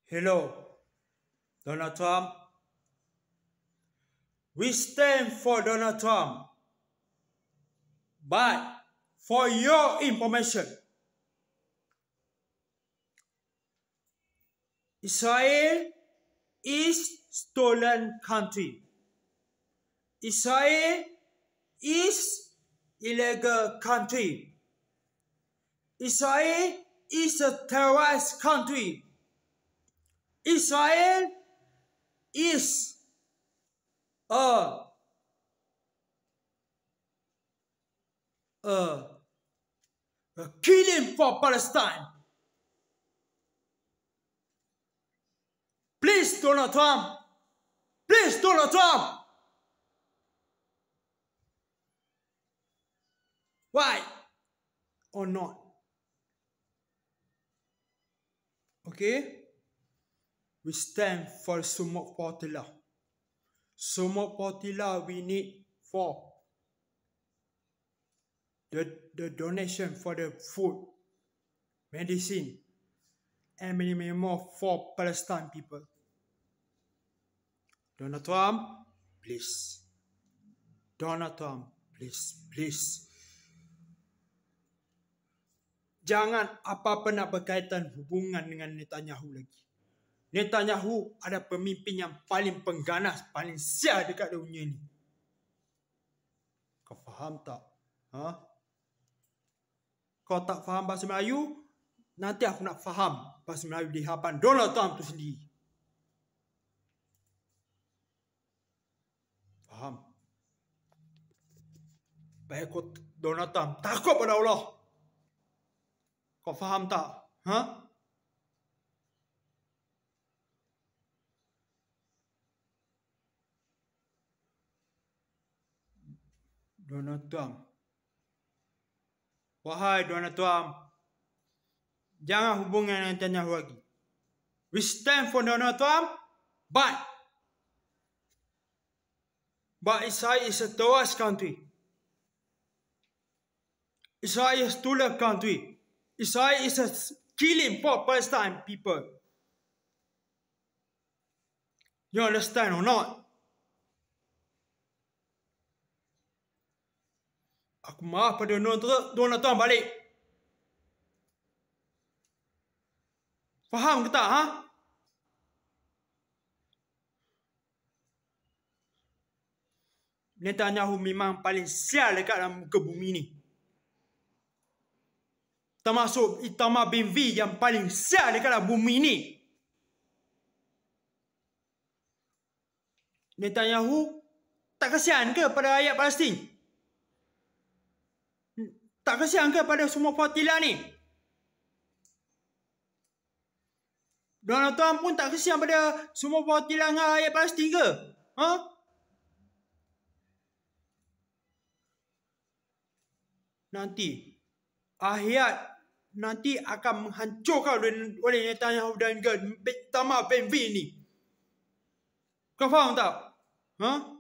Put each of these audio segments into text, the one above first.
Hello, Donald Trump. We stand for Donald Trump. But for your information, Israel is stolen country. Israel is illegal country. Israel is a terrorist country. Israel is a killing for Palestine. Please, Donald Trump. Please, Donald Trump. Why or not? Okay? We stand for Sumok Portilla. Sumok Portilla we need for the donation for the food, medicine, and many more for Palestine people. Donald Trump, please. Donald Trump, please. Jangan apa-apa nak berkaitan hubungan dengan Netanyahu lagi. Netanyahu ada pemimpin yang paling pengganas, paling sial dekat dunia ni. Kau faham tak? Ha? Kau tak faham bahasa Melayu, nanti aku nak faham bahasa Melayu di hadapan Donald Trump tu sendiri. Faham? Baik kau Donald Trump takut pada Allah. Kau faham tak? Ha? Donald Trump. Wahai Donald Trump, jangan hubungan dengan Netanyahu lagi. We stand for Donald Trump, but Israel is a terrorist country. Israel is a stolen country. Israel is a killing for Palestine people. You understand or not? Aku marah pada Donald Trump balik. Faham ke tak? Ha? Netanyahu memang paling sial dekat dalam muka bumi ni. Termasuk Itamar Ben-Gvir yang paling sial dekat dalam bumi ni. Netanyahu tak kasihan ke pada rakyat Palestin? Tak kasihan ke pada semua Portilla ni? Donald Trump pun tak kasihan pada semua Portilla dengan rakyat Palestin ke? Ha? Nanti akhirat nanti akan menghancurkan oleh Netanyahu dan Itamar Ben-Gvir ni. Kau faham tak? Ha?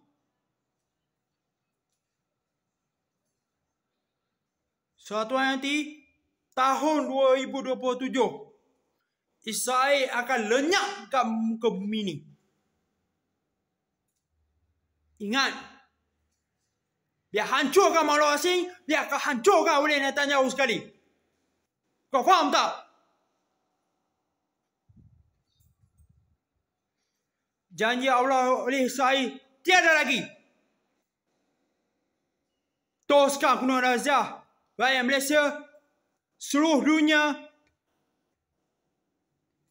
Suatu hari nanti, tahun 2027, Israel akan lenyap kat muka bumi ni. Ingat, biar hancurkan makhluk asing, biar akan hancurkan oleh Netanyahu sekali. Kau faham tak? Janji Allah oleh Israel tiada lagi. Teruskan kuno Razah. Rakyat Malaysia, seluruh dunia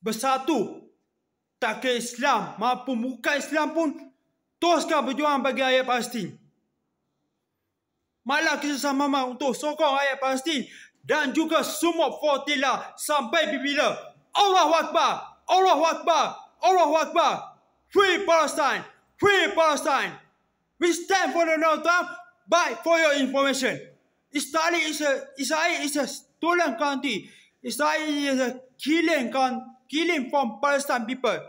bersatu. Tak ke Islam maupun bukan Islam pun teruskan berjuang bagi rakyat Palestin. Malah kita sama-sama untuk sokong rakyat Palestin dan juga semua Portilla sampai bila. Allahu Akbar, Allahu Akbar, Allahu Akbar. Free Palestine, Free Palestine. We stand for Donald Trump, but for your information, Israel is a stolen country. Israel is a killing from Palestine people.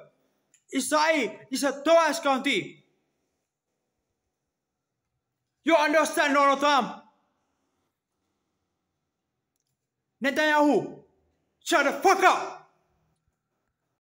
Israel is a terrorist country. You understand, Donald Trump? Netanyahu, shut the fuck up.